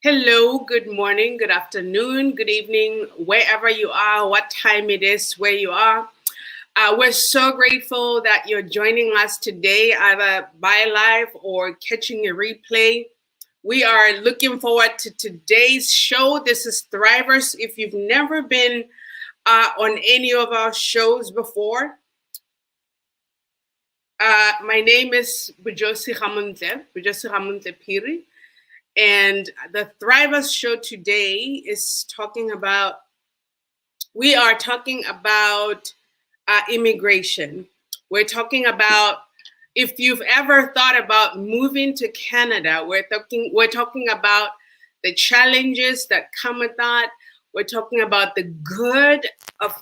Hello, good morning, good afternoon, good evening, wherever you are, what time it is where you are. We're so grateful that you're joining us today, either by live or catching a replay. We are looking forward to today's show. This is Thrivers. If you've never been on any of our shows before, my name is Bujosi Hamuntle Piri. And the Thrivers show today is we are talking about immigration. We're talking about if you've ever thought about moving to Canada, we're talking about the challenges that come with that. We're talking about the good of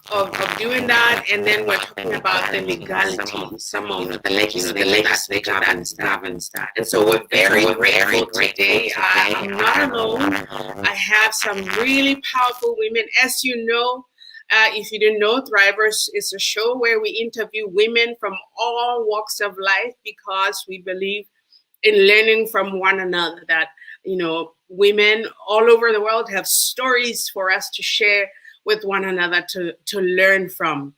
doing that, and then we're talking about the legalities, some of the legislation that governs that. And so we're very grateful today. I'm not alone. I have some really powerful women. As you know, if you didn't know, Thrivers is a show where we interview women from all walks of life because we believe in learning from one another. That, women all over the world have stories for us to share with one another to learn from.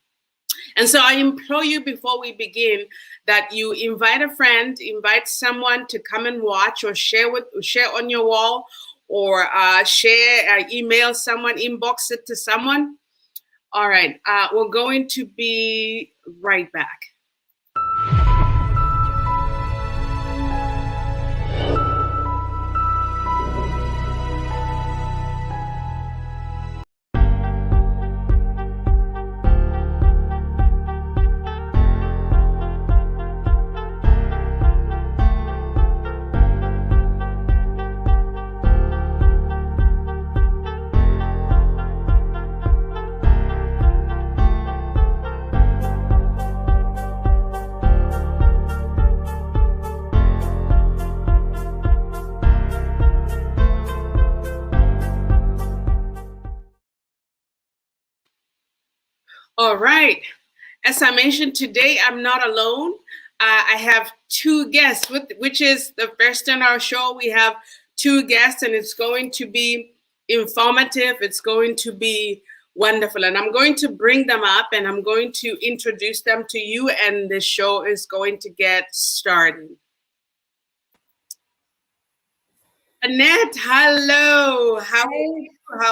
And so I implore you before we begin that you invite a friend, invite someone to come and watch or share on your wall, or email someone, inbox it to someone. All right, we're going to be right back. All right. As I mentioned today, I'm not alone. I have two guests, which is the first in our show. We have two guests, and it's going to be informative. It's going to be wonderful. And I'm going to bring them up, and I'm going to introduce them to you, and the show is going to get started. Annette, hello. How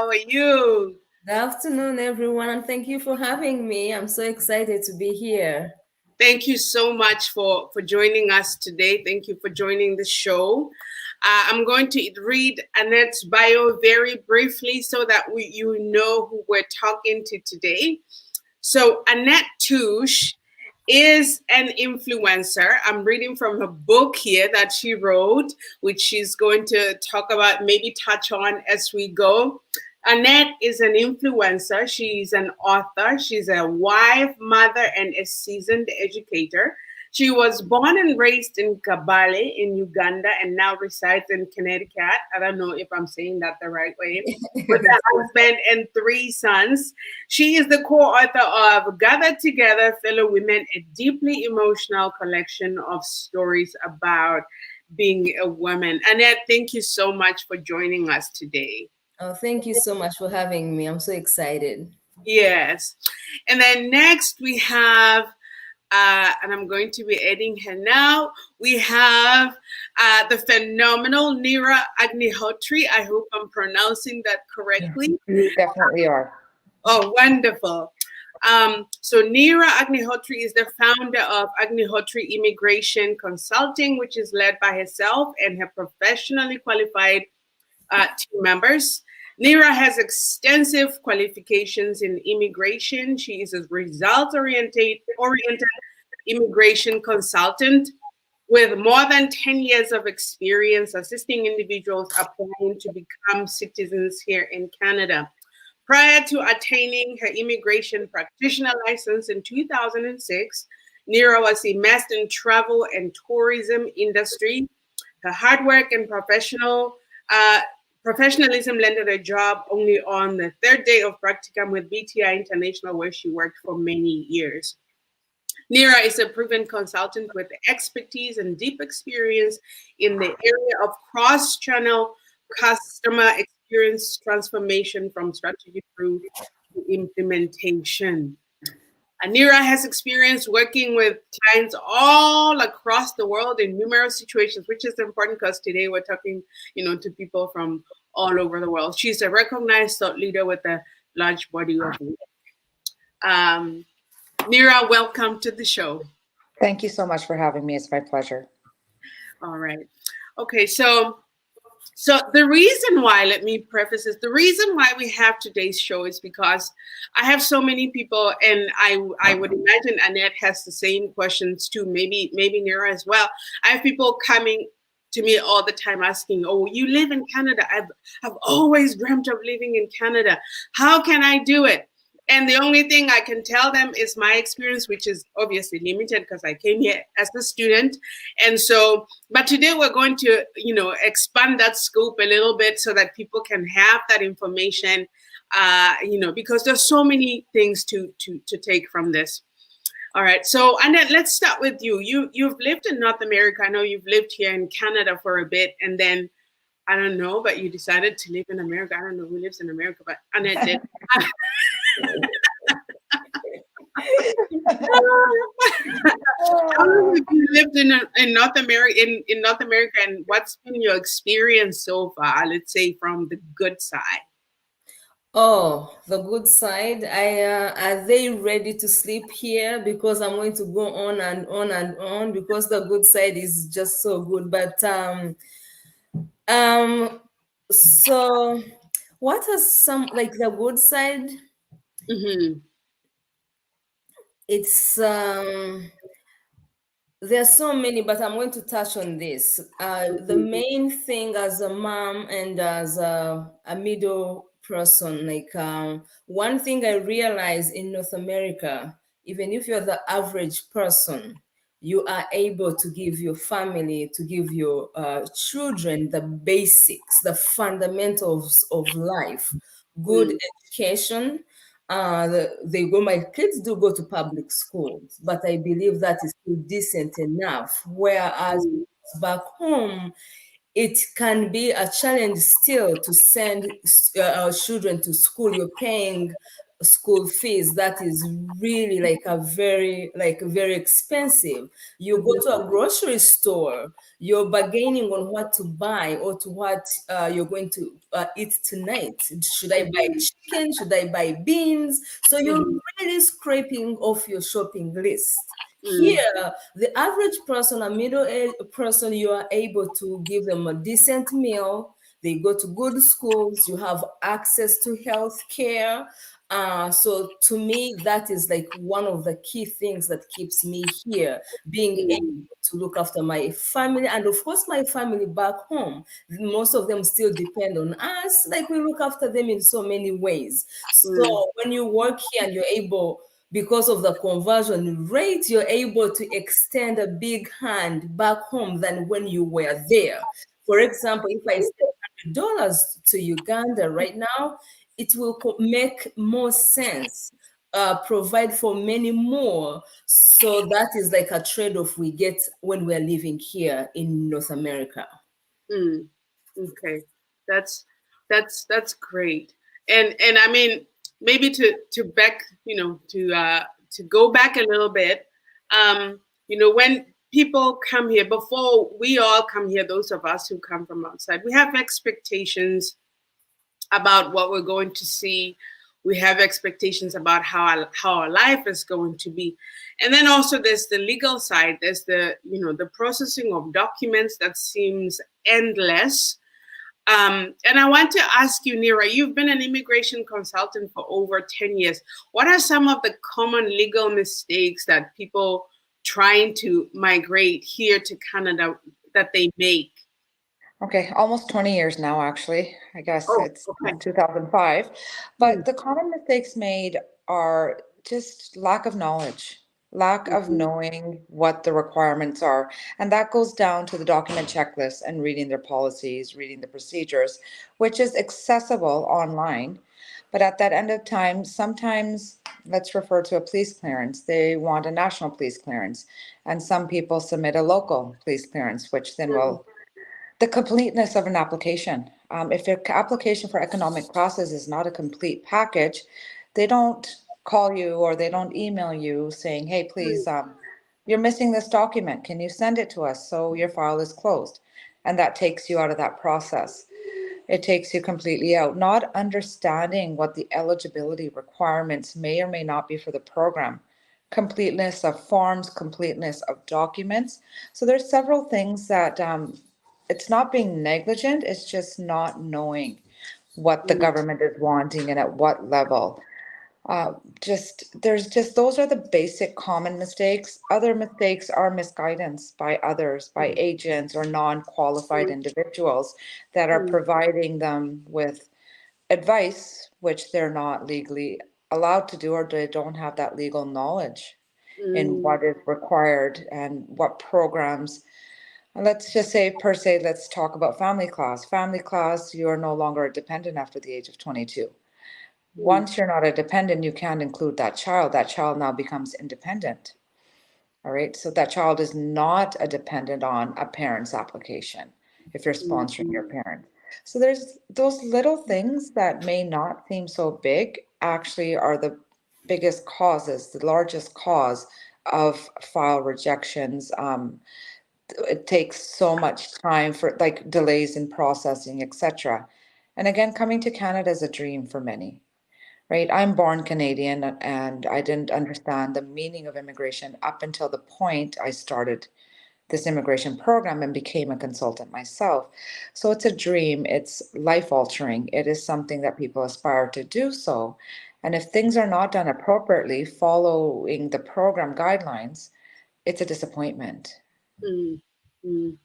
are you? Good afternoon, everyone, and thank you for having me. I'm so excited to be here. Thank you so much for joining us today. Thank you for joining the show. I'm going to read Annette's bio very briefly so that you know who we're talking to today. So Annette Touche is an influencer. I'm reading from a book here that she wrote, which she's going to talk about, maybe touch on as we go. Annette is an influencer. She's an author. She's a wife, mother, and a seasoned educator. She was born and raised in Kabale in Uganda and now resides in Connecticut. I don't know if I'm saying that the right way. With a husband and three sons. She is the co-author of Gathered Together, Fellow Women, a deeply emotional collection of stories about being a woman. Annette, thank you so much for joining us today. Oh, thank you so much for having me. I'm so excited. Yes. And then next we have, and I'm going to be adding her now, we have the phenomenal Neera Agnihotri. I hope I'm pronouncing that correctly. You definitely are. Oh, wonderful. So Neera Agnihotri is the founder of Agnihotri Immigration Consulting, which is led by herself and her professionally qualified team members. Neera has extensive qualifications in immigration. She is a results-oriented immigration consultant with more than 10 years of experience assisting individuals applying to become citizens here in Canada. Prior to attaining her immigration practitioner license in 2006, Neera was immersed in travel and tourism industry. Her hard work and professionalism landed a job only on the third day of practicum with BTI International, where she worked for many years. Neera is a proven consultant with expertise and deep experience in the area of cross-channel customer experience transformation from strategy through to implementation. Anira has experience working with clients all across the world in numerous situations, which is important because today we're talking, to people from all over the world. She's a recognized thought leader with a large body of work. Nira, welcome to the show. Thank you so much for having me. It's my pleasure. All right. Okay, so the reason why, let me preface this, the reason why we have today's show is because I have so many people, and I would imagine Annette has the same questions too, maybe Nira as well. I have people coming to me all the time asking, oh, you live in Canada. I've always dreamt of living in Canada. How can I do it? And the only thing I can tell them is my experience, which is obviously limited because I came here as a student. And so, but today we're going to, expand that scope a little bit so that people can have that information, because there's so many things to take from this. All right. So, Annette, let's start with you. You've lived in North America. I know you've lived here in Canada for a bit, and then I don't know, but you decided to live in America. I don't know who lives in America, but Annette did. How long have you lived in North America? In North America, and what's been your experience so far? Let's say from the good side. Oh, the good side. Are they ready to sleep here? Because I'm going to go on and on and on because the good side is just so good. But so what are some like the good side? Mm-hmm. It's There are so many, but I'm going to touch on this. The main thing as a mom and as a middle person, like one thing I realize in North America, even if you're the average person, you are able to give your family, to give your children the basics, the fundamentals of life, good education. My kids do go to public schools, but I believe that is still decent enough. Whereas back home, it can be a challenge still to send our children to school. You're paying school fees that is really very expensive. You go to a grocery store, you're bargaining on what to buy or to what you're going to eat tonight. Should I buy chicken? Should I buy beans? So you're really scraping off your shopping list. Here, the average person, a middle-aged person, you are able to give them a decent meal. They go to good schools. You have access to health care. So to me, that is like one of the key things that keeps me here, being able to look after my family and of course my family back home. Most of them still depend on us. Like we look after them in so many ways. So when you work here and you're able, because of the conversion rate, you're able to extend a big hand back home than when you were there. For example, if I send $100 to Uganda right now, it will make more sense, provide for many more. So that is like a trade-off we get when we're living here in North America. Okay, that's great. And I mean, maybe to back, to go back a little bit. When people come here, before we all come here, those of us who come from outside, we have expectations about what we're going to see. We have expectations about how our life is going to be. And then also there's the legal side. There's the processing of documents that seems endless. And I want to ask you, Nira, you've been an immigration consultant for over 10 years. What are some of the common legal mistakes that people trying to migrate here to Canada that they make? Okay, almost 20 years now, actually. I guess Oh, it's okay. 2005. But the common mistakes made are just lack of knowledge, lack of knowing what the requirements are. And that goes down to the document checklist and reading their policies, reading the procedures, which is accessible online. But at that end of time, sometimes let's refer to a police clearance. They want a national police clearance. And some people submit a local police clearance, which then will The completeness of an application. If your application for economic classes is not a complete package, they don't call you or they don't email you saying, hey, please, you're missing this document. Can you send it to us so your file is closed? And that takes you out of that process. It takes you completely out. Not understanding what the eligibility requirements may or may not be for the program. Completeness of forms, completeness of documents. So there's several things that it's not being negligent, it's just not knowing what the government is wanting and at what level. There's just those are the basic common mistakes. Other mistakes are misguidance by others, by agents or non-qualified individuals that are providing them with advice which they're not legally allowed to do, or they don't have that legal knowledge in what is required and what programs. Let's just say, per se, let's talk about family class. Family class, you are no longer a dependent after the age of 22. Once you're not a dependent, you can't include that child. That child now becomes independent. All right. So that child is not a dependent on a parent's application if you're sponsoring your parent. So there's those little things that may not seem so big, actually are the biggest causes, the largest cause of file rejections. It takes so much time for like delays in processing, etc. And again, coming to Canada is a dream for many, right? I'm born Canadian and I didn't understand the meaning of immigration up until the point I started this immigration program and became a consultant myself. So it's a dream, it's life altering. It is something that people aspire to do so. And if things are not done appropriately, following the program guidelines, it's a disappointment. Mm, mm.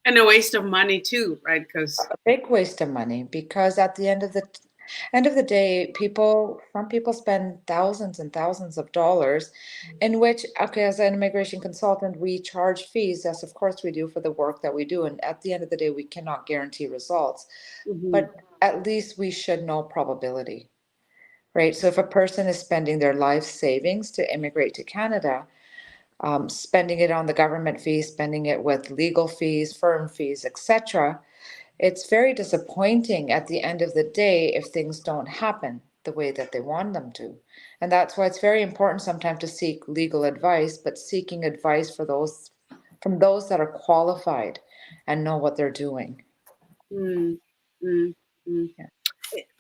And a waste of money too, right? Because A big waste of money because at the end of the day, some people spend thousands and thousands of dollars in which, okay, as an immigration consultant, we charge fees. Yes, of course we do for the work that we do. And at the end of the day, we cannot guarantee results, but at least we should know probability, right? So if a person is spending their life savings to immigrate to Canada, spending it on the government fees, spending it with legal fees, firm fees, etc., it's very disappointing at the end of the day if things don't happen the way that they want them to. And that's why it's very important sometimes to seek legal advice, but seeking advice from those that are qualified and know what they're doing. mm, mm, mm. Yeah.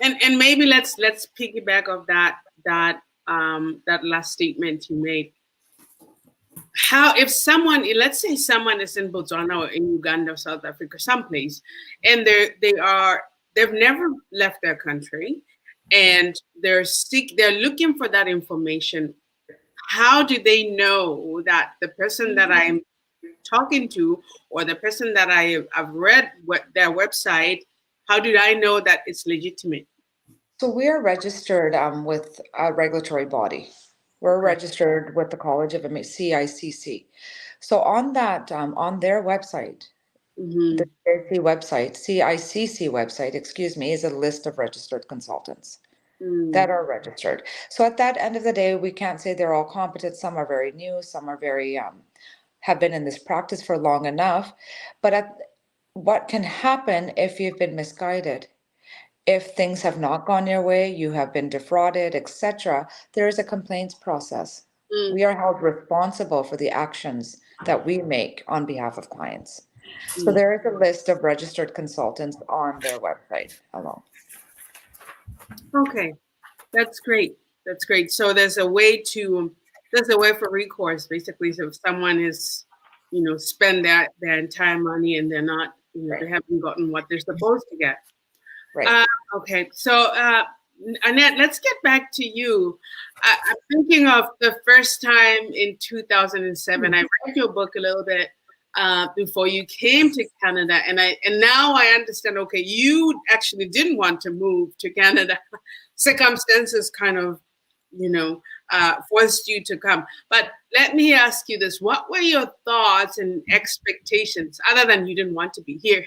And maybe let's piggyback of that last statement you made. How if someone, let's say someone is in Botswana or in Uganda or South Africa, someplace, and they've never left their country, and they're looking for that information. How do they know that the person that I'm talking to or the person that I've read their website, how did I know that it's legitimate? So we are registered with a regulatory body. We're Okay. registered with the College of CICC. So on their website, the Mm-hmm. CICC website, excuse me, is a list of registered consultants Mm, that are registered. So at that end of the day, we can't say they're all competent. Some are very new, some are very have been in this practice for long enough. But what can happen if you've been misguided? If things have not gone your way, you have been defrauded, etc., there is a complaints process. mm, We are held responsible for the actions that we make on behalf of clients. So mm. there is a list of registered consultants on their website alone. Okay, that's great. That's great. So there's a way for recourse, basically. So if someone is, spend their entire money and they're not, Right, they haven't gotten what they're supposed to get. right. Uh, okay, so Annette, let's get back to you. I'm thinking of the first time in 2007. I read your book a little bit before you came to Canada, and now I understand. Okay, you actually didn't want to move to Canada. Circumstances kind of, forced you to come. But let me ask you this: what were your thoughts and expectations, other than you didn't want to be here?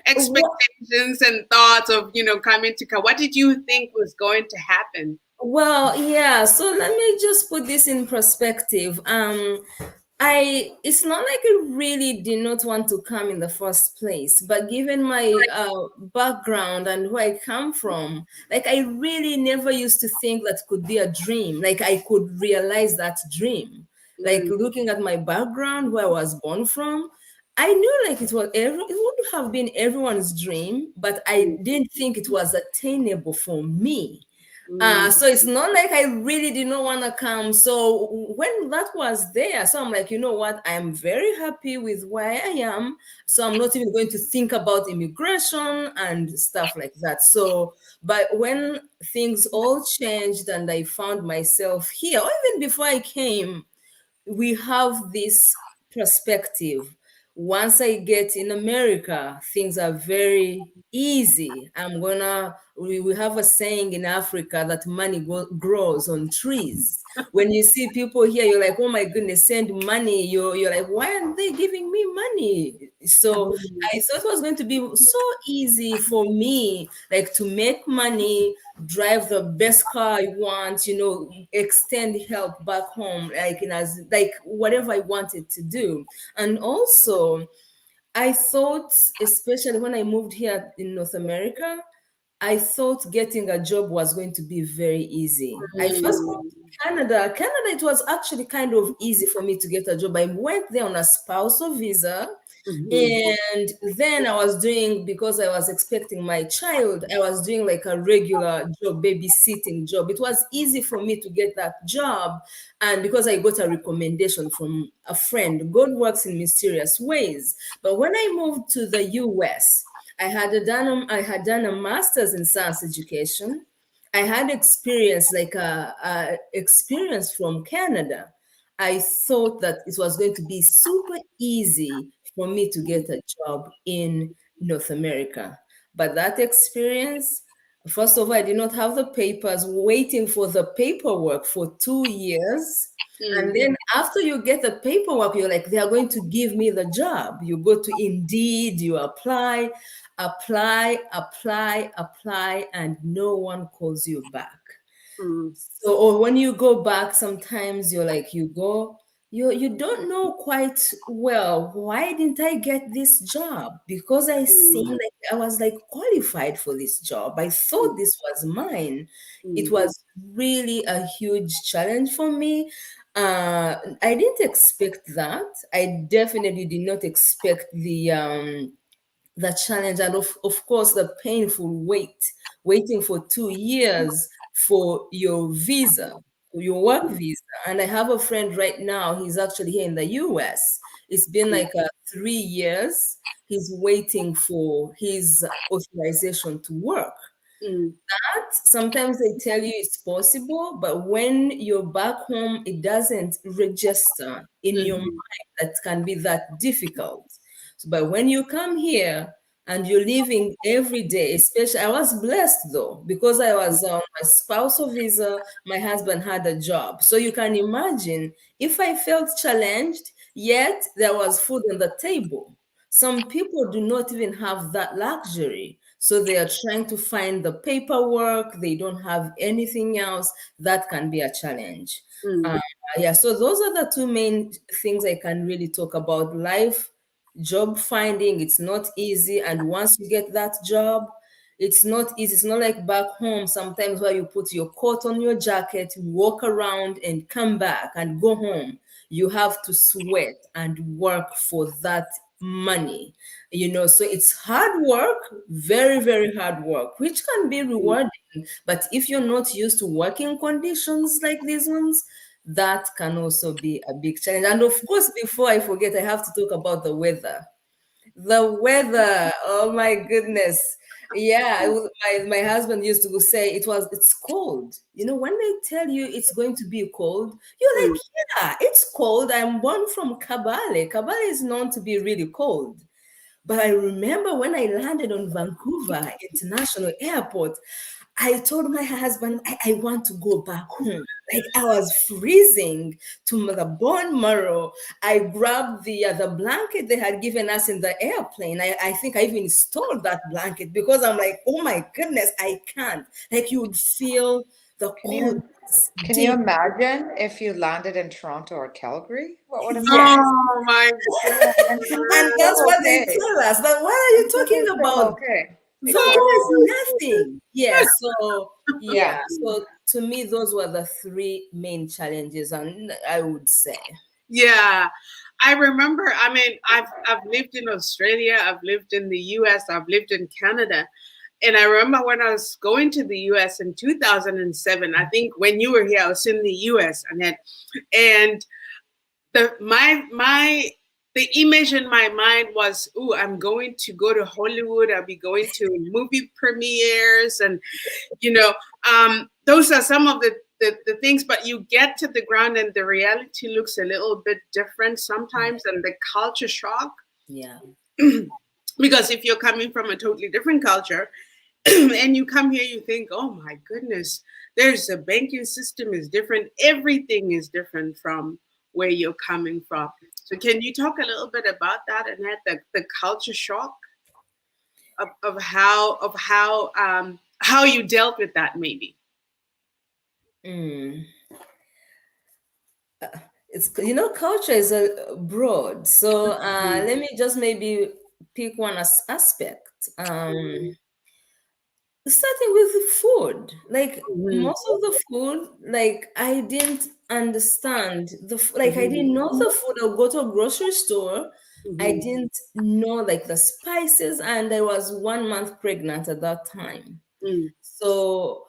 Expectations and thoughts of coming to what did you think was going to happen? Well, yeah, so let me just put this in perspective. It's not like I really did not want to come in the first place, but given my background and where I come from, like I really never used to think that could be a dream. Like I could realize that dream. Like Mm, looking at my background, where I was born from, I knew like it would have been everyone's dream, but I didn't think it was attainable for me. mm, So it's not like I really did not want to come. So when that was there, so I'm like, you know what? I'm very happy with where I am. So I'm not even going to think about immigration and stuff like that. So, but when things all changed and I found myself here, or even before I came, we have this perspective. Once I get in America, things are very easy. We have a saying in Africa that money grows on trees. When you see people here, you're like, oh my goodness, send money. You're like, why aren't they giving me money? So I thought it was going to be so easy for me, like to make money, drive the best car I want, extend help back home, like in as like whatever I wanted to do. And also I thought, especially when I moved here in North America, I thought getting a job was going to be very easy. I first moved mm, to Canada. Canada, it was actually kind of easy for me to get a job. I went there on a spousal visa. mhm, And then I was doing, because I was expecting my child, I was doing like a regular job, babysitting job. It was easy for me to get that job. And because I got a recommendation from a friend, God works in mysterious ways. But when I moved to the US, I had done a master's in science education. I had experience, like a experience from Canada. I thought that it was going to be super easy for me to get a job in North America. But that experience, first of all, I did not have the papers, waiting for the paperwork for 2 years. And mm, then after you get the paperwork, you're like, they are going to give me the job. You go to Indeed, you apply, and no one calls you back. mm, So, or when you go back, sometimes you're like, you don't know quite well, why didn't I get this job? Because I seemed mm, like I was like qualified for this job. I thought this was mine. It mm, was really a huge challenge for me. I didn't expect that. I definitely did not expect the challenge, and of course the painful waiting for 2 years for your visa, your work visa. And I have a friend right now, he's actually here in the US. It's been like 3 years. He's waiting for his authorization to work. mm, Sometimes they tell you it's possible, but when you're back home, it doesn't register in your mhm, mind that can be that difficult. So, but when you come here and you're living every day, especially, I was blessed though, because I was on my spousal visa, my husband had a job. So you can imagine if I felt challenged, yet there was food on the table. Some people do not even have that luxury. So they are trying to find the paperwork, they don't have anything else. That can be a challenge. mm, Uh, yeah, so those are the two main things I can really talk about. Life, job finding, it's not easy. And once you get that job, it's not easy. It's not like back home sometimes where you put your coat on your jacket, walk around and come back and go home. You have to sweat and work for that money. So it's hard work, very, very hard work, which can be rewarding. But if you're not used to working conditions like these ones, that can also be a big challenge. And of course, before I forget, I have to talk about the weather. The weather, oh my goodness. Yeah, my husband used to say it's cold. When they tell you it's going to be cold, you're like, mm, yeah, it's cold. I'm born from Kabale. Kabale is known to be really cold. But I remember when I landed on Vancouver International Airport, I told my husband, I want to go back home. Like I was freezing to the bone marrow. I grabbed the blanket they had given us in the airplane. I think I even stole that blanket because I'm like, oh my goodness, I can't. Like you would feel the Can oh, you it's can you deep. imagine if you landed in Toronto or Calgary? What would have happened? Yes. Oh my Yeah, and people are And goodness. that's still what they okay. tell us. But what are And you people talking are still about? okay. Vancouver Exactly. is Oh. nothing. Yeah. So Yeah. yeah. So to me, those were the three main challenges, and I would say. Yeah. I remember, I mean, I've lived in Australia, I've lived in the US, I've lived in Canada. And I remember when I was going to the US in 2007, I think when you were here, I was in the US, Annette. And the image in my mind was, "Ooh, I'm going to go to Hollywood. I'll be going to movie premieres, and you know, those are some of the things." But you get to the ground, and the reality looks a little bit different sometimes, and the culture shock. Yeah. Because if you're coming from a totally different culture, and you come here, you think, "Oh my goodness, there's a banking system is different. Everything is different from where you're coming from." So, can you talk a little bit about that, Annette? The culture shock how you dealt with that, maybe. Mm. It's culture is broad. So let me just maybe pick one aspect. Starting with the food, like Mhm, most of the food, like I didn't understand like I mhm, didn't know the food. I'll go to a grocery store. I mhm, didn't know like the spices, and I was 1 month pregnant at that time. mm, So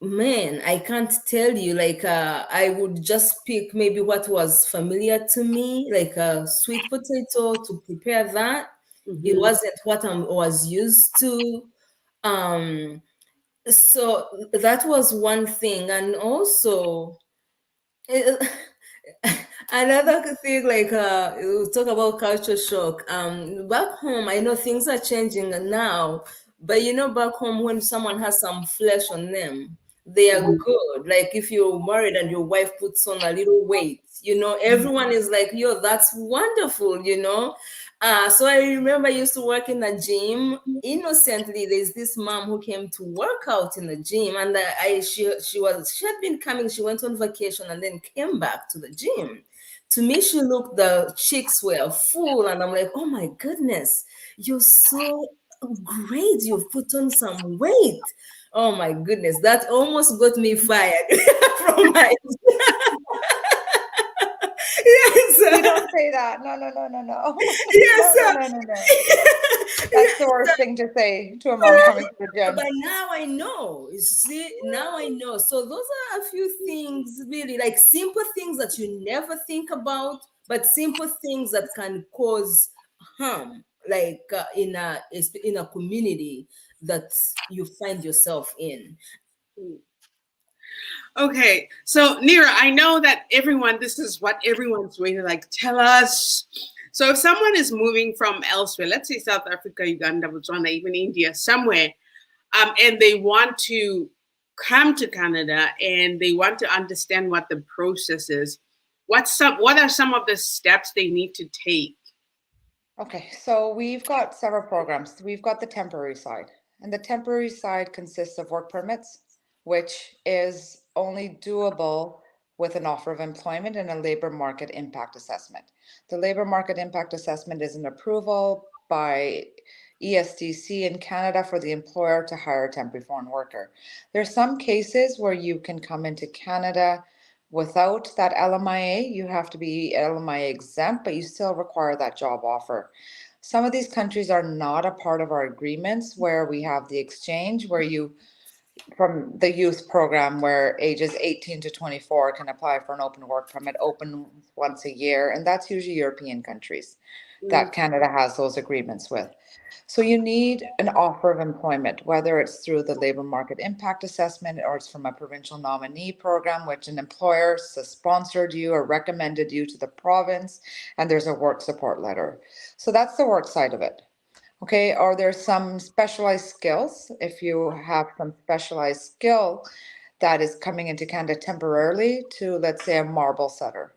man, I can't tell you. Like, I would just pick maybe what was familiar to me, like a sweet potato to prepare that. It mhm, wasn't what I was used to. Um, so that was one thing, and also another thing, like we talk about culture shock. Back home, I know things are changing now, but back home when someone has some flesh on them, they are mhm, good. Like if you're married and your wife puts on a little weight, everyone is like, "Yo, that's wonderful." So I remember I used to work in a gym. Innocently, there's this mom who came to work out in the gym, and she had been coming. She went on vacation and then came back to the gym. To me, the cheeks were full, and I'm like, "Oh my goodness, you're so great! You've put on some weight." Oh my goodness, that almost got me fired from my You yes. don't say that. No, no, no, no, no. No, Yes, no, no, no, no. That's the yes. worst thing to say to a mom Correct. coming to the gym. But now I know. You see, now I know. So those are a few things, really, like simple things that you never think about, but simple things that can cause harm, like in a community that you find yourself in. mm. Okay, so Nira, I know that this is what everyone's waiting. Like, tell us. So, if someone is moving from elsewhere, let's say South Africa, Uganda, Botswana, even India, somewhere, and they want to come to Canada and they want to understand what the process is, what are some of the steps they need to take? Okay, so we've got several programs. We've got the temporary side, and the temporary side consists of work permits, which is only doable with an offer of employment and a labor market impact assessment. The labor market impact assessment is an approval by ESDC in Canada for the employer to hire a temporary foreign worker. There's some cases where you can come into Canada without that LMIA. You have to be LMIA exempt, but you still require that job offer. Some of these countries are not a part of our agreements where we have the exchange, where you, from the youth program, where ages 18 to 24 can apply for an open work permit, open once a year. And that's usually European countries Mm, that Canada has those agreements with. So you need an offer of employment, whether it's through the labor market impact assessment or it's from a provincial nominee program, which an employer has sponsored you or recommended you to the province, and there's a work support letter. So that's the work side of it. Okay, or there's some specialized skills. If you have some specialized skill that is coming into Canada temporarily to, let's say, a marble setter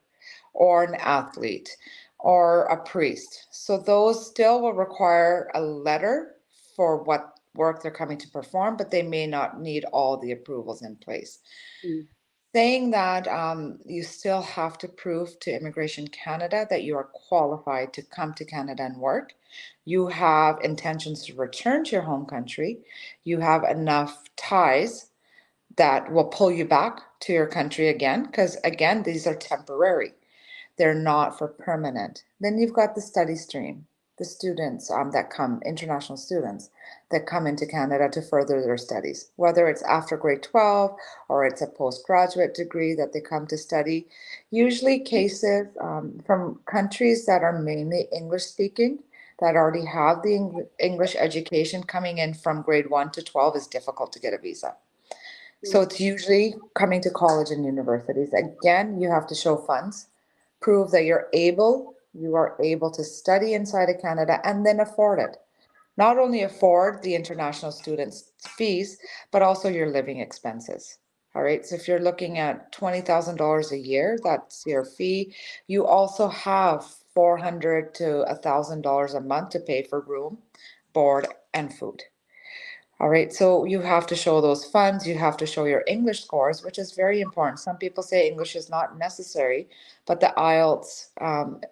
or an athlete or a priest. So those still will require a letter for what work they're coming to perform, but they may not need all the approvals in place. Mm. Saying that, you still have to prove to Immigration Canada that you are qualified to come to Canada and work. You have intentions to return to your home country. You have enough ties that will pull you back to your country again, because again, these are temporary. They're not for permanent. Then you've got the study stream, the students that come, international students that come into Canada to further their studies, whether it's after grade 12 or it's a postgraduate degree that they come to study. Usually, cases from countries that are mainly English speaking, that already have the English education coming in from grade 1 to 12 is difficult to get a visa. So Mm. it's usually coming to college and universities. Again, you have to show funds, prove that you are able to study inside of Canada and then afford it. Not only afford the international students' fees, but also your living expenses. All right. So if you're looking at $20,000 a year, that's your fee. You also have 400 to $1,000 a month to pay for room, board, and food. All right, so you have to show those funds, you have to show your English scores, which is very important. Some people say English is not necessary, but the IELTS,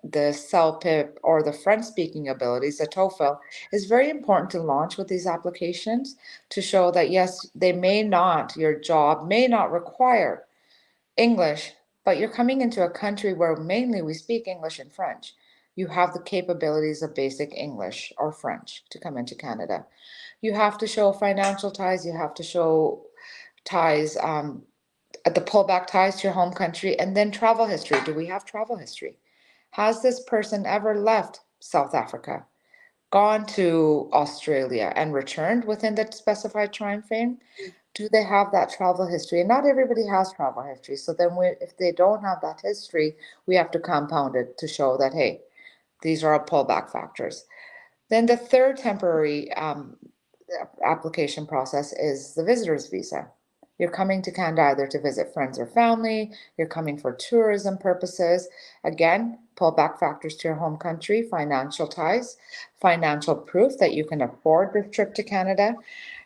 the CELPIP, or the French speaking abilities, the TOEFL, is very important to launch with these applications to show that yes, they may not, your job may not require English, but you're coming into a country where mainly we speak English and French. You have the capabilities of basic English or French to come into Canada. You have to show financial ties, you have to show ties, at the pullback ties to your home country, and then travel history. Do we have travel history? Has this person ever left South Africa, gone to Australia, and returned within the specified time frame? Do they have that travel history? And not everybody has travel history. So then, if they don't have that history, we have to compound it to show that, hey, these are all pullback factors. Then the third temporary application process is the visitor's visa. You're coming to Canada either to visit friends or family, you're coming for tourism purposes. Again, pull back factors to your home country, financial ties, financial proof that you can afford this trip to Canada.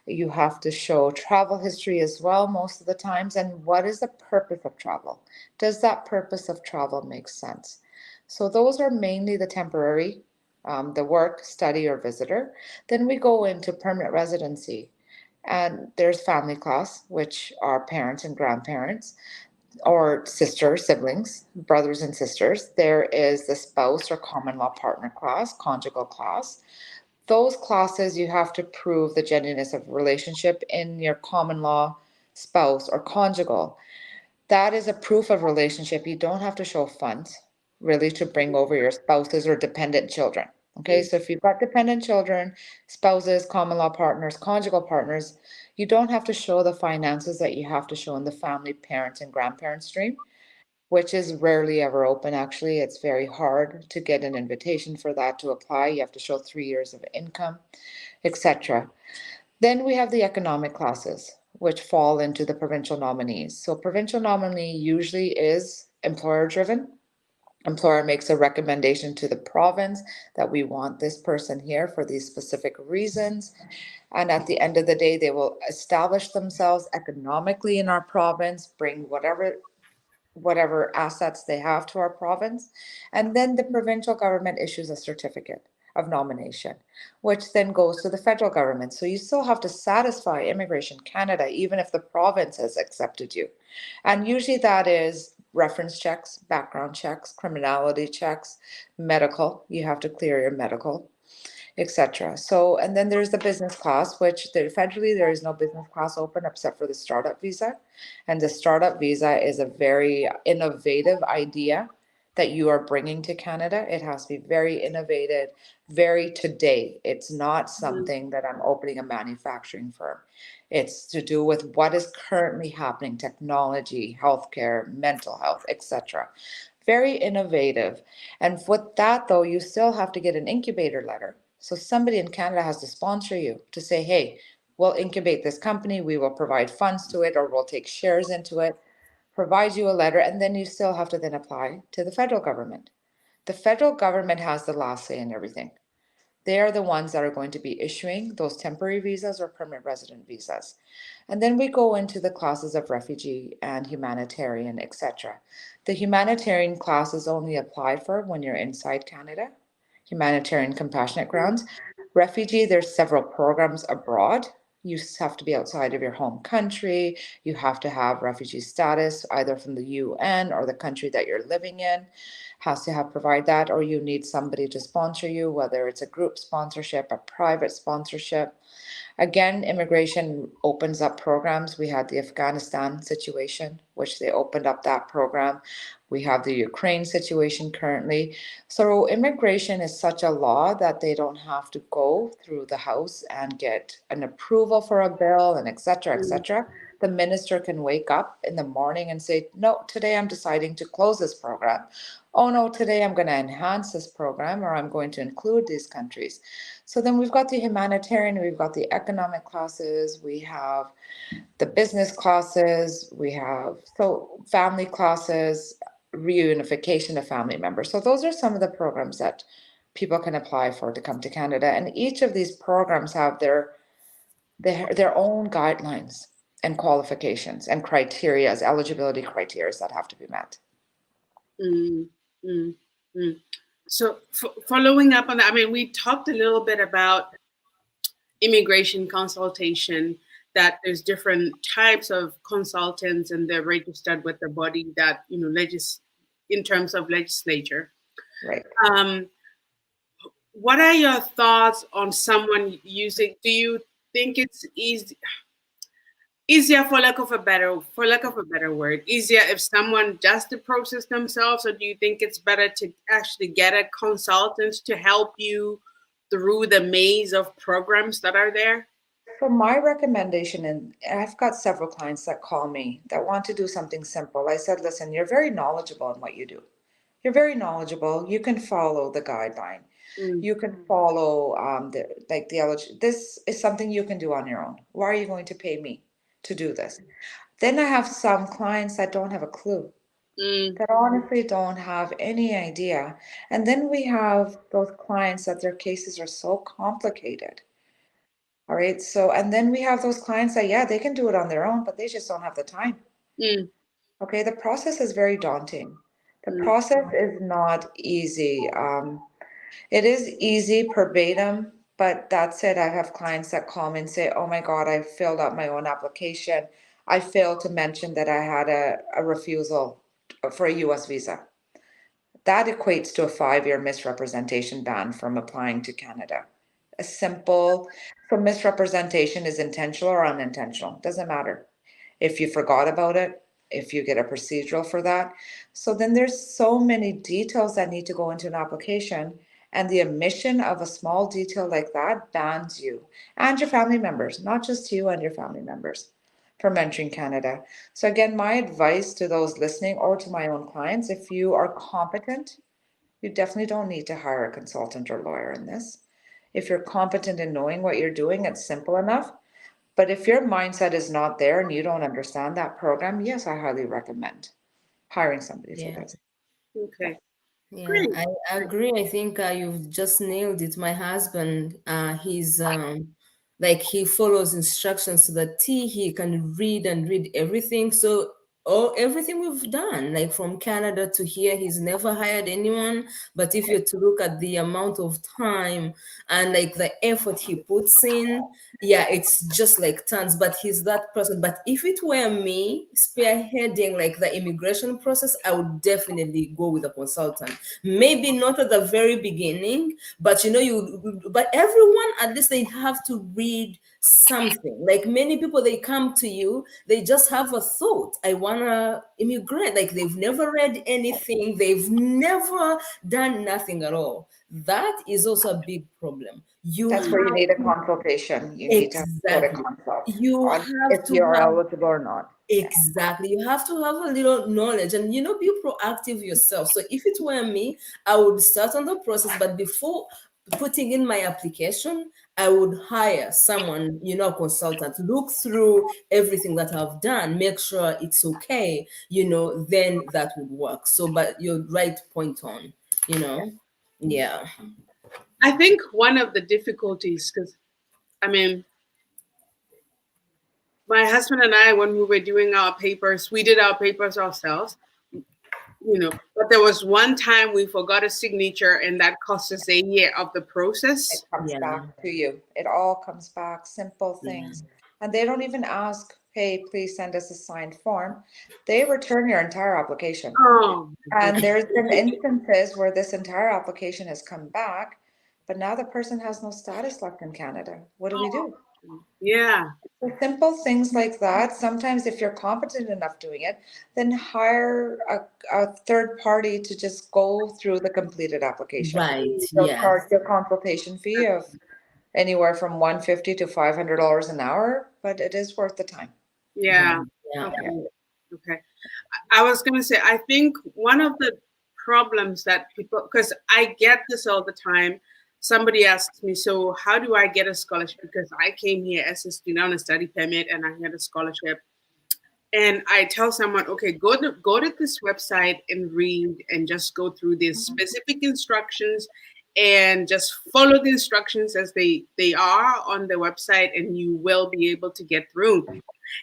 You have to show travel history as well, most of the times. And what is the purpose of travel? Does that purpose of travel make sense? So, those are mainly the temporary, the work, study, or visitor. Then we go into permanent residency. And there's family class, which are parents and grandparents, or sisters, siblings, brothers and sisters. There is the spouse or common law partner class, conjugal class. Those classes, you have to prove the genuineness of relationship in your common law spouse or conjugal. That is a proof of relationship. You don't have to show funds really to bring over your spouses or dependent children. Okay, Mm. so if you've got dependent children, spouses, common law partners, conjugal partners, you don't have to show the finances that you have to show in the family, parents, and grandparent stream, which is rarely ever open. Actually, it's very hard to get an invitation for that to apply. You have to show 3 years of income, etc. Then we have the economic classes, which fall into the provincial nominees. So, provincial nominee usually is employer driven. Employer makes a recommendation to the province that we want this person here for these specific reasons. And at the end of the day, they will establish themselves economically in our province, bring whatever assets they have to our province. And then the provincial government issues a certificate of nomination, which then goes to the federal government. So you still have to satisfy Immigration Canada, even if the province has accepted you. And usually that is reference checks, background checks, criminality checks, medical. You have to clear your medical, etc. So, and then there's the business class, which federally there is no business class open except for the startup visa. And the startup visa is a very innovative idea that you are bringing to Canada. It has to be very innovative, very today. It's not Mm. something that I'm opening a manufacturing firm. It's to do with what is currently happening, technology, healthcare, mental health, etc. Very innovative. And with that, though, you still have to get an incubator letter. So somebody in Canada has to sponsor you to say, hey, we'll incubate this company, we will provide funds to it, or we'll take shares into it, provide you a letter, and then you still have to then apply to the federal government. The federal government has the last say in everything. They are the ones that are going to be issuing those temporary visas or permanent resident visas. And then we go into the classes of refugee and humanitarian, etc. The humanitarian classes only apply for when you're inside Canada, humanitarian compassionate grounds. Refugee, there's several programs abroad. You have to be outside of your home country. You have to have refugee status either from the UN or the country that you're living in has to have provide that, or you need somebody to sponsor you, whether it's a group sponsorship, a private sponsorship. Again, immigration opens up programs. We had the Afghanistan situation, which they opened up that program. We have the Ukraine situation currently. So immigration is such a law that they don't have to go through the House and get an approval for a bill and et cetera, et Mm, cetera. The minister can wake up in the morning and say, no, today I'm deciding to close this program. Oh no, today I'm going to enhance this program or I'm going to include these countries. So then we've got the humanitarian, we've got the economic classes, we have the business classes, we have so family classes, reunification of family members. So those are some of the programs that people can apply for to come to Canada. And each of these programs have their own guidelines and qualifications and criteria, eligibility criteria that have to be met. mm, mm, mm. So, following up on that, I mean, we talked a little bit about immigration consultation, that there's different types of consultants and they're registered with the body that, in terms of legislature. Right. Um, what are your thoughts on someone using, do you think it's easier, for lack of a better word, easier if someone does the process themselves, or do you think it's better to actually get a consultant to help you through the maze of programs that are there? So my recommendation, and I've got several clients that call me that want to do something simple. I said, listen, you're very knowledgeable in what you do. You're very knowledgeable. You can follow the guideline. Mm, You can follow this is something you can do on your own. Why are you going to pay me to do this? Then I have some clients that don't have a clue, mm, that honestly don't have any idea. And then we have those clients that their cases are so complicated. All right. So, and then we have those clients that, yeah, they can do it on their own, but they just don't have the time. mm, Okay. The process is very daunting. The mm, process is not easy. It is easy verbatim, but that's it. I have clients that call me and say, oh my God, I filled out my own application. I failed to mention that I had a refusal for a US visa. That equates to a 5-year misrepresentation ban from applying to Canada. A simple, so misrepresentation is intentional or unintentional, doesn't matter. If you forgot about it, if you get a procedural for that. So then there's so many details that need to go into an application, and the omission of a small detail like that bans you and your family members, not just you and your family members, from entering Canada. So again, my advice to those listening or to my own clients, if you are competent, you definitely don't need to hire a consultant or lawyer in this. If you're competent in knowing what you're doing, it's simple enough. But if your mindset is not there and you don't understand that program, yes, I highly recommend hiring somebody who Yeah. does. Yeah. okay, Yeah, great. I agree. I think you've just nailed it. My husband, he's like he follows instructions to the T. He can read and read everything. So everything we've done, like from Canada to here, he's never hired anyone. But if you're to look at the amount of time and like the effort he puts in, yeah, it's just like tons. But he's that person. But if it were me spearheading like the immigration process, I would definitely go with a consultant. Maybe not at the very beginning, but but everyone, at least they have to read something. Like many people, they come to you, they just have a thought, I want to immigrate. Like they've never read anything, they've never done nothing at all. That is also a big problem. You That's where you have need a to, consultation. You need to go to exactly, consult you on if have to you're have, eligible or not. Yeah. exactly. You have to have a little knowledge and, be proactive yourself. So if it were me, I would start on the process, but before putting in my application, I would hire someone, a consultant, look through everything that I've done, make sure it's okay, then that would work. So, but you're right point on, you know, yeah. I think one of the difficulties, because I mean, my husband and I, when we were doing our papers, we did our papers ourselves, but there was one time we forgot a signature and that cost us a year of the It process. comes Yeah. back to you. It all comes back, simple Yeah. things. And they don't even ask, hey, please send us a signed form. They return your entire application. Oh, And there's been instances where this entire application has come back, but now the person has no status left in Canada. What do we do? yeah, So simple things like that. Sometimes if you're competent enough doing it, then hire a third party to just go through the completed application. Right. They'll Yes. charge you a consultation fee of anywhere from 150 to $500 an hour, but it is worth the time. yeah. Right. Yeah. Okay. Okay. I was going to say, I think one of the problems that people, because I get this all the time. Somebody asks me, so how do I get a scholarship? Because I came here as a student on a study permit and I had a scholarship. And I tell someone, okay, go to this website and read and just go through these specific instructions and just follow the instructions as they are on the website and you will be able to get through.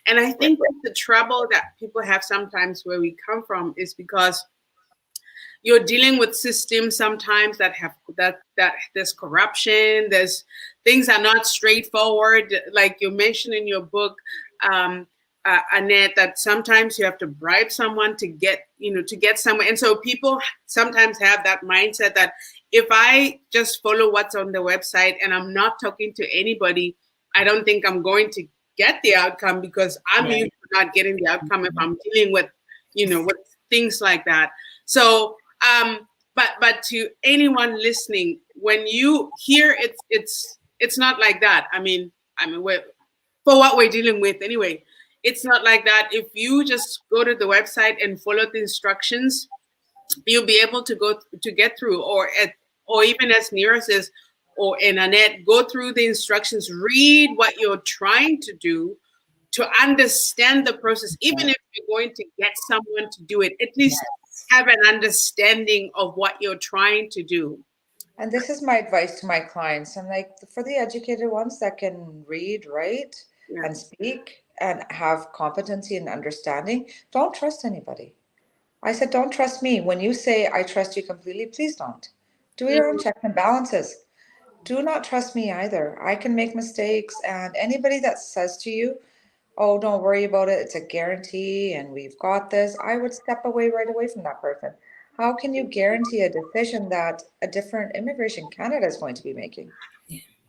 And I think that the trouble that people have sometimes where we come from is because you're dealing with systems sometimes that have that there's corruption, there's things are not straightforward, like you mentioned in your book, Annette, that sometimes you have to bribe someone to get to get somewhere. And so people sometimes have that mindset that if I just follow what's on the website and I'm not talking to anybody, I don't think I'm going to get the outcome because I'm Yeah. used to not getting the outcome if I'm dealing with with things like that. So but to anyone listening, when you hear it's not like that. I mean we're, for what we're dealing with anyway, it's not like that. If you just go to the website and follow the instructions, you'll be able to to get through, or even as Nira says, or in Annette, go through the instructions, read what you're trying to do, to understand the process. Even if you're going to get someone to do it, at least have an understanding of what you're trying to do. And this is my advice to my clients. I'm like, for the educated ones that can read, write, Yeah. and speak and have competency and understanding, don't trust anybody. I said, don't trust me. When you say, I trust you completely, please don't. Do your own Mhm. checks and balances. Do not trust me either. I can make mistakes. And anybody that says to you, oh, don't worry about it, it's a guarantee and we've got this, I would step away right away from that person. How can you guarantee a decision that a different Immigration Canada is going to be making?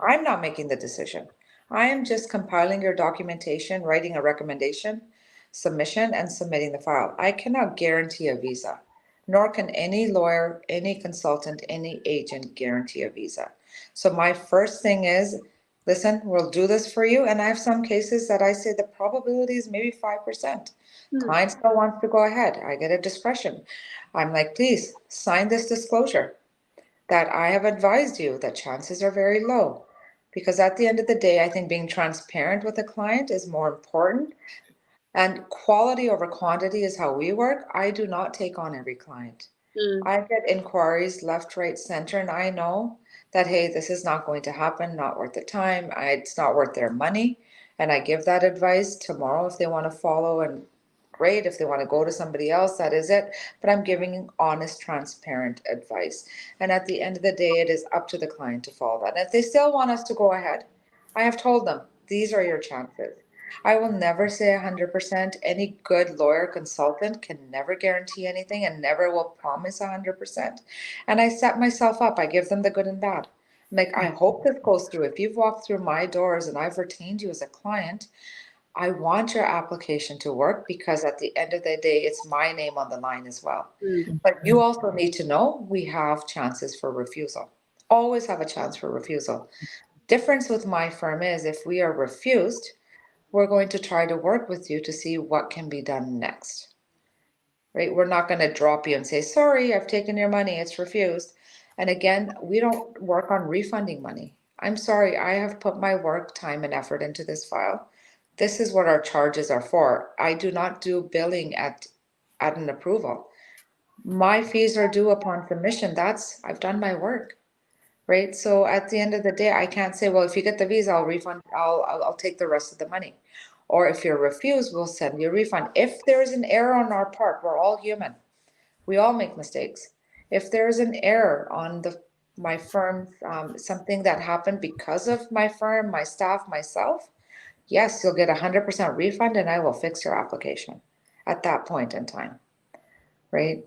I'm not making the decision. I am just compiling your documentation, writing a recommendation, submission, and submitting the file. I cannot guarantee a visa, nor can any lawyer, any consultant, any agent guarantee a visa. So my first thing is, listen, we'll do this for you. And I have some cases that I say the probability is maybe 5%. Hmm. Client still wants to go ahead. I get a discretion. I'm like, please sign this disclosure that I have advised you that chances are very low. Because at the end of the day, I think being transparent with a client is more important. And quality over quantity is how we work. I do not take on every client. Mm. I get inquiries left, right, center, and I know that, hey, this is not going to happen, not worth the time. It's not worth their money. And I give that advice tomorrow if they want to follow, and great. If they want to go to somebody else, that is it. But I'm giving honest, transparent advice. And at the end of the day, it is up to the client to follow that. And if they still want us to go ahead, I have told them, these are your chances. I will never say 100%. Any good lawyer consultant can never guarantee anything and never will promise 100%. And I set myself up. I give them the good and bad. I'm like, I hope this goes through. If you've walked through my doors and I've retained you as a client, I want your application to work because at the end of the day, it's my name on the line as well. Mm. But you also need to know we have chances for refusal. Always have a chance for refusal. Difference with my firm is if we are refused, we're going to try to work with you to see what can be done next, right? We're not going to drop you and say, sorry, I've taken your money, it's refused. And again, we don't work on refunding money. I'm sorry, I have put my work, time, and effort into this file. This is what our charges are for. I do not do billing at an approval. My fees are due upon submission. I've done my work. right? So at the end of the day, I can't say, well, if you get the visa, I'll refund, I'll take the rest of the money. Or if you're refused, we'll send you a refund. If there's an error on our part, we're all human. We all make mistakes. If there's an error on my firm, something that happened because of my firm, my staff, myself, yes, you'll get 100% refund and I will fix your application at that point in time, right?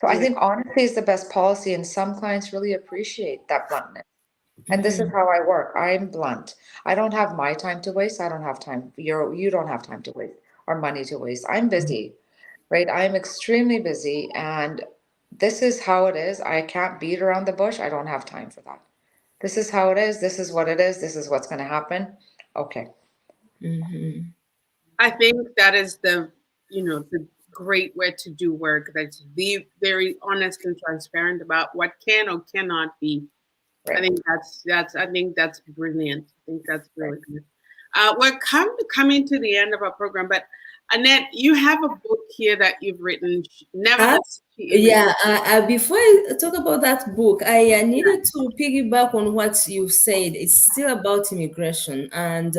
So I Yeah. think honesty is the best policy, and some clients really appreciate that bluntness. And this is Mm, how I work. I'm blunt. I don't have my time to waste. I don't have time. You don't have time to waste or money to waste. I'm busy, right? I'm extremely busy, and this is how it is. I can't beat around the bush. I don't have time for that. This is how it is. This is what it is. This is what's going to happen. Okay. mhm. I think that is the great way to do work. That's be very honest and transparent about what can or cannot be. I Right. think that's brilliant. I think that's Right. really good. We're coming to the end of our program, but Annette, you have a book here that you've written, Uh, Nevertheless She Immigrated. yeah, before I talk about that book, I needed to piggyback on what you said. It's still about immigration. And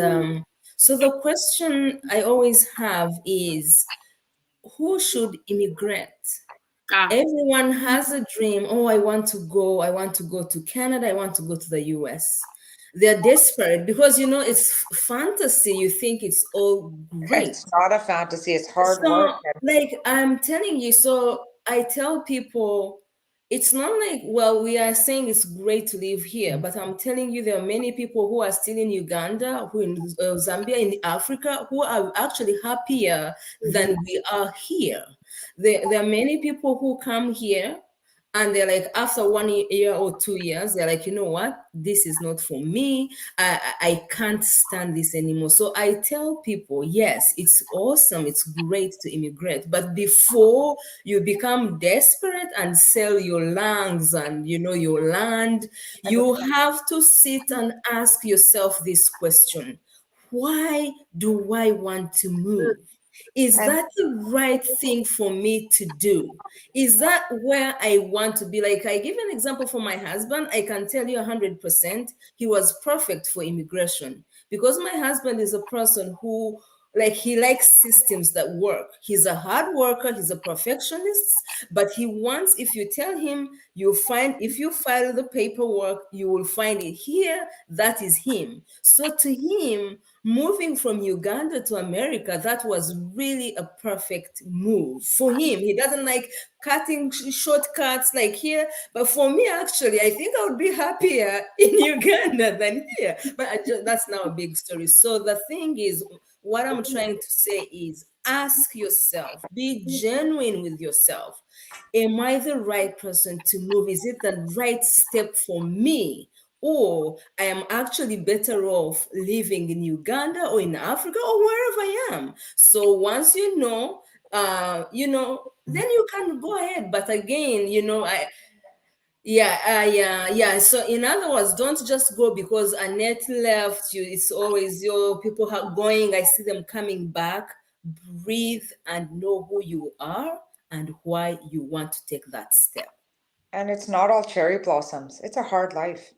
so the question I always have is, who should immigrate? Ah, Everyone has a dream. Oh, I want to go to Canada, I want to go to the US. They're desperate because, it's fantasy. You think it's all great. It's not a fantasy. It's hard So, work. And like I'm telling you, so I tell people it's not like, well, we are saying it's great to live here, but I'm telling you, there are many people who are still in Uganda, who in Zambia, in Africa, who are actually happier mhm, than we are here. There are many people who come here and they're like, after 1 year or 2 years, they're like, you know what? This is not for me. I can't stand this anymore. So I tell people, yes, it's awesome. It's great to immigrate. But before you become desperate and sell your lungs and, your land, you have to sit and ask yourself this question. Why do I want to move? Is and that the right thing for me to do? Is that where I want to be? Like, I give an example for my husband. I can tell you 100% he was perfect for immigration because my husband is a person who, like, he likes systems that work. He's a hard worker, he's a perfectionist, but he wants, if you tell him, if you file the paperwork, you will find it here. That is him. So to him, moving from Uganda to America, that was really a perfect move for him. He doesn't like cutting shortcuts like here. But for me, actually, I think I would be happier in Uganda than here. But that's now a big story. So the thing is, what I'm trying to say is ask yourself, be genuine with yourself. Am I the right person to move? Is it the right step for me? Or I am actually better off living in Uganda or in Africa or wherever I am. So once then you can go ahead. But again, yeah. So in other words, don't just go because Annette left you. It's always your people are going. I see them coming back. Breathe and know who you are and why you want to take that step. it's not all cherry blossoms. It's a hard life.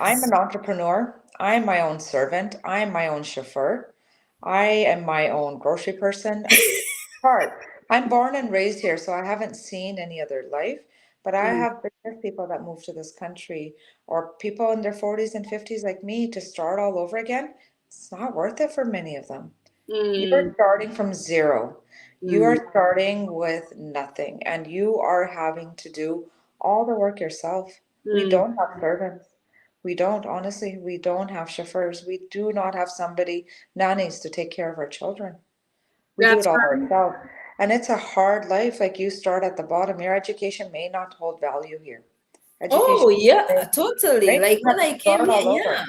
I'm Yes. an entrepreneur. I'm my own servant. I'm my own chauffeur. I am my own grocery person. Hard. I'm born and raised here, so I haven't seen any other life. But I mm, have business people that move to this country or people in their 40s and 50s like me to start all over again. It's not worth it for many of them. You're mm, starting from zero. You mm. are starting with nothing, and you are having to do all the work yourself. We Mm. don't have servants. We don't, honestly, we don't have chauffeurs. We do not have somebody, nannies to take care of our children. We do it That's all right. ourselves. And it's a hard life. Like you start at the bottom. Your education may not hold value here. Oh Education, yeah, totally. right? Like You when have to I came start here, all over. yeah,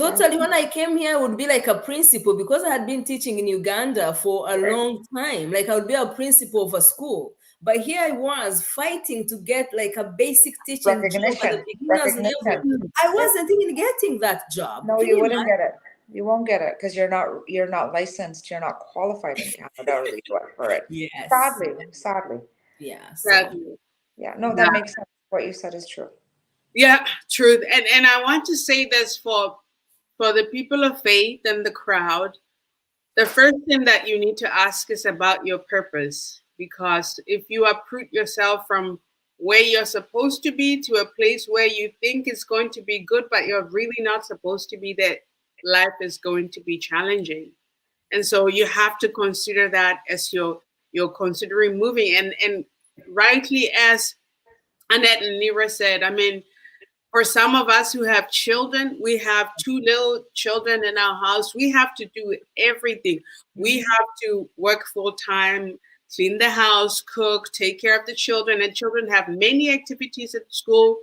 Yeah. totally. When I came here, I would be like a principal because I had been teaching in Uganda for a Right. long time. Like I would be a principal of a school. But here I was fighting to get like a basic teaching job at the Recognition. beginner's level. Recognition. I Right. wasn't even getting that job. No, Can you you wouldn't imagine? get it. You won't get it because you're not licensed, you're not qualified in Canada or the US for it. Yes. Sadly, sadly. Yeah. So Sadly. Yeah, no, that Yeah. makes sense. What you said is true. Yeah, truth. And I want to say this for the people of faith and the crowd. The first thing that you need to ask is about your purpose. Because if you uproot yourself from where you're supposed to be to a place where you think it's going to be good, but you're really not supposed to be there, life is going to be challenging. And so you have to consider that as you're considering moving. And rightly, as Annette and Nira said, I mean, for some of us who have children, we have two little children in our house. We have to do everything. We have to work full time, clean the house, cook, take care of the children. And children have many activities at school.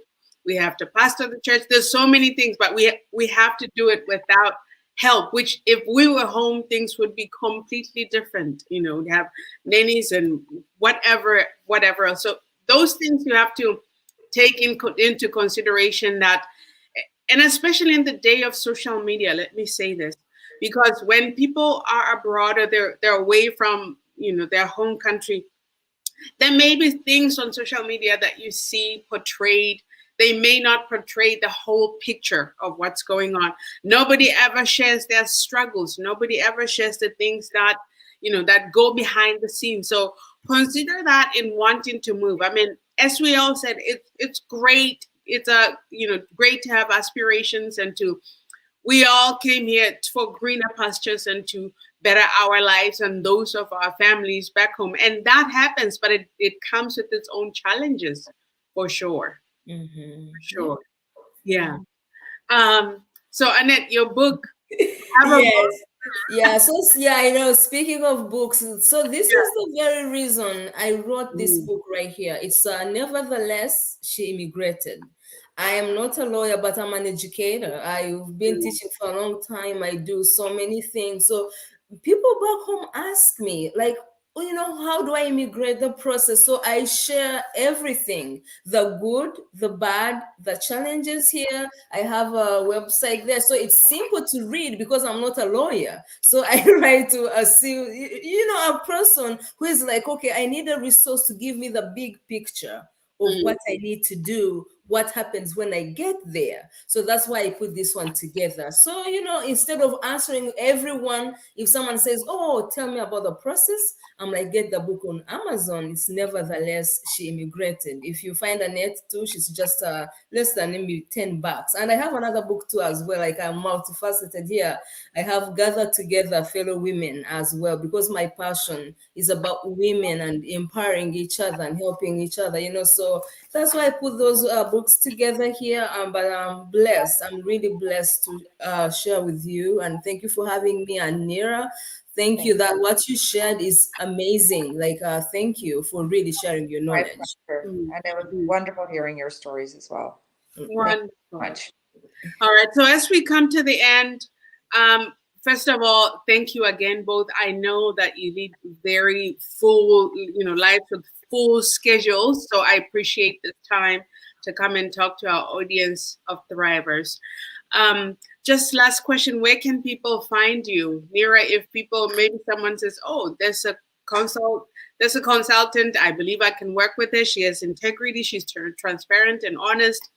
We have to pastor the church. There's so many things, but we have to do it without help. Which, if we were home, things would be completely different. You know, we have nannies and whatever else. So those things you have to take into consideration that, and especially in the day of social media, let me say this, because when people are abroad or they're away from, you know, their home country, there may be things on social media that you see portrayed. They may not portray the whole picture of what's going on. Nobody ever shares their struggles. Nobody ever shares the things that, you know, that go behind the scenes. So consider that in wanting to move. I mean, as we all said, it's great. It's a, you know, great to have aspirations and to, we all came here for greener pastures and to better our lives and those of our families back home. And that happens, but it comes with its own challenges, for sure. Mm-hmm. For sure. Yeah. Yeah. So Annette, your book, have a book. Yes. Yeah. So, yeah, you know, speaking of books, so this is Yeah. the very reason I wrote this Mm, book right here. It's Nevertheless, She Immigrated. I am not a lawyer, but I'm an educator. I've been mm, teaching for a long time. I do so many things. So people back home ask me, like, "Oh, you know, how do I immigrate the process?" So I share everything, the good, the bad, the challenges here. I have a website there. So it's simple to read because I'm not a lawyer. So I write to see, you know, a person who is like, okay, I need a resource to give me the big picture of mm, what I need to do, what happens when I get there. So that's why I put this one together. So, you know, instead of answering everyone, if someone says, oh, tell me about the process, I'm like, get the book on Amazon. It's Nevertheless, She Immigrated. If you find a net too, she's just less than maybe $10. And I have another book too as well. Like, I'm multifaceted here. I have Gathered Together Fellow Women as well, because my passion is about women and empowering each other and helping each other, you know. So that's why I put those books together here. But I'm blessed. I'm really blessed to share with you. And thank you for having me, and Nira. Thank you. Thank That what you shared is amazing. Like, thank you for really sharing your My knowledge. pleasure. mm, And it was mm. wonderful hearing your stories as well. Thank you so Wonderful. much. All right. So as we come to the end, first of all, thank you again, both. I know that you lead very full, you know, lives with full schedules. So I appreciate the time to come and talk to our audience of Thrivers. Just last question: where can people find you, Nira? If people, maybe someone says, "Oh, there's a consultant. I believe I can work with her. She has integrity. She's transparent and honest."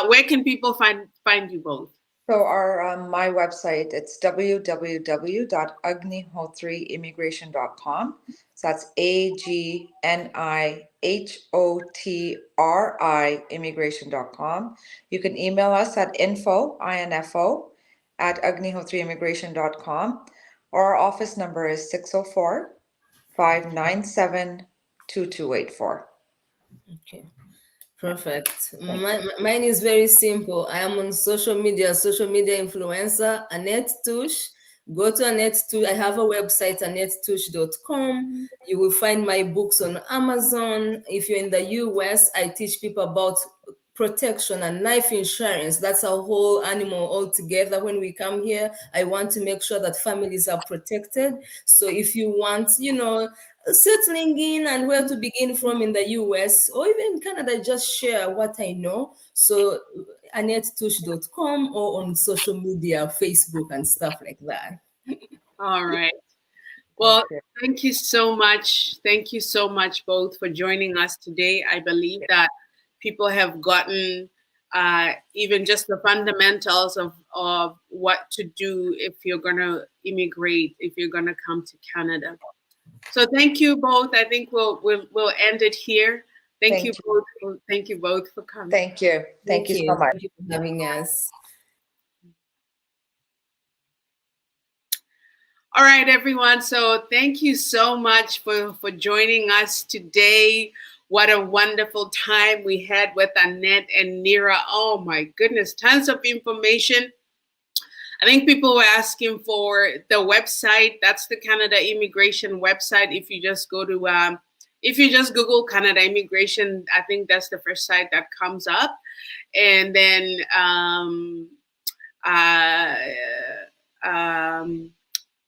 Where can people find you both? So our my website, it's www.agnihotri.immigration.com. So that's AGNIHOTRI immigration.com. You can email us at info at agnihotriimmigration.com, or our office number is 604-597-2284. Okay. Perfect. Mine is very simple. I am on social media influencer, Annette Touche. Go to Annette Touche. I have a website, AnnetteTouche.com. You will find my books on Amazon. If you're in the US, I teach people about protection and life insurance. That's a whole animal altogether. When we come here, I want to make sure that families are protected. So if you want, you know, settling in and where to begin from in the US or even Canada, just share what I know. So AnnetteTouche.com, or on social media, Facebook and stuff like that. All right. Thank Well, you. thank you so much. Thank you so much both for joining us today. I believe that people have gotten even just the fundamentals of what to do if you're going to immigrate, if you're going to come to Canada. So thank you both. I think we'll end it here. Thank you both. Thank you both for coming. Thank you. Thank you so much. Thank you for having us. All right, everyone. So thank you so much for joining us today. What a wonderful time we had with Annette and Nira. Oh my goodness, tons of information. I think people were asking for the website. That's the Canada Immigration website. If you just go to, if you just Google Canada Immigration, I think that's the first site that comes up. And then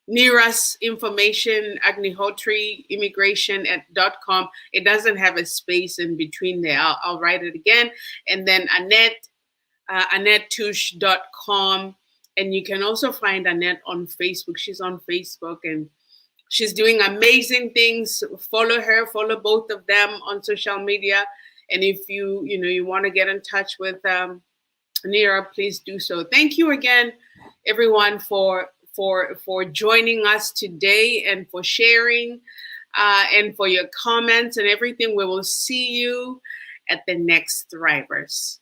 Nira's information, Agnihotri Immigration .com. It doesn't have a space in between there. I'll write it again. And then Annette, AnnetteTouche.com. And you can also find Annette on Facebook. She's on Facebook and she's doing amazing things. Follow her, follow both of them on social media. And if you want to get in touch with Nira, please do so. Thank you again, everyone, for joining us today and for sharing and for your comments and everything. We will see you at the next Thrivers.